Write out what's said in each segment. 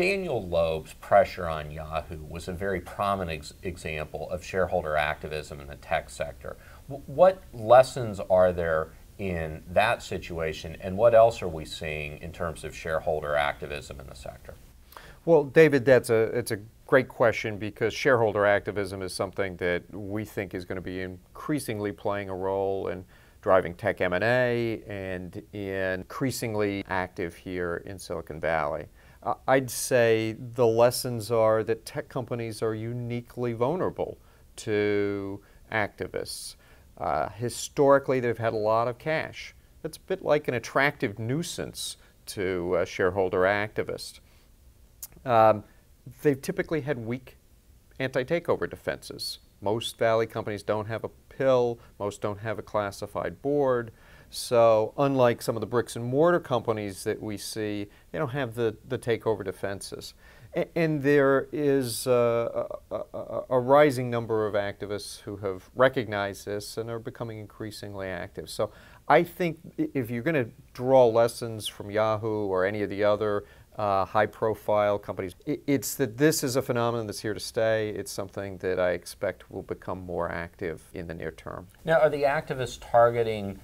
Daniel Loeb's pressure on Yahoo was a very prominent example of shareholder activism in the tech sector. What lessons are there in that situation, and what else are we seeing in terms of shareholder activism in the sector? Well, David, it's a great question, because shareholder activism is something that we think is going to be increasingly playing a role in driving tech M&A and increasingly active here in Silicon Valley. I'd say the lessons are that tech companies are uniquely vulnerable to activists. Historically, they've had a lot of cash. That's a bit like an attractive nuisance to a shareholder activist. They've typically had weak anti-takeover defenses. Most Valley companies don't have a pill, most don't have a classified board. So unlike some of the bricks and mortar companies that we see, they don't have the takeover defenses. And there is a rising number of activists who have recognized this and are becoming increasingly active. So I think if you're going to draw lessons from Yahoo or any of the other high-profile companies, it's that this is a phenomenon that's here to stay. It's something that I expect will become more active in the near term. Now, are the activists targeting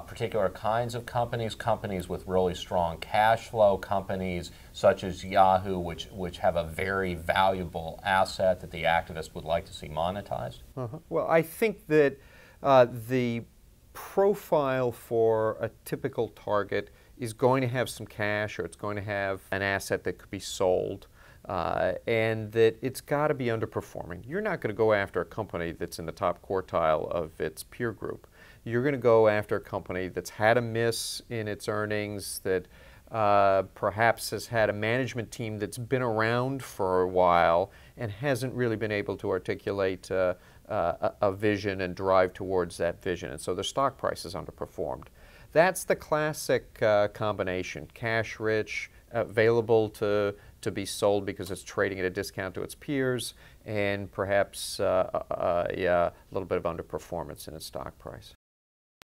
particular kinds of companies, companies with really strong cash flow, companies such as Yahoo, which have a very valuable asset that the activists would like to see monetized? Well, I think that the profile for a typical target is going to have some cash, or it's going to have an asset that could be sold, and that it's got to be underperforming. You're not going to go after a company that's in the top quartile of its peer group. You're going to go after a company that's had a miss in its earnings, that perhaps has had a management team that's been around for a while and hasn't really been able to articulate a vision and drive towards that vision, and so the stock price is underperformed. That's the classic combination: cash rich, available to be sold because it's trading at a discount to its peers, and perhaps a little bit of underperformance in its stock price.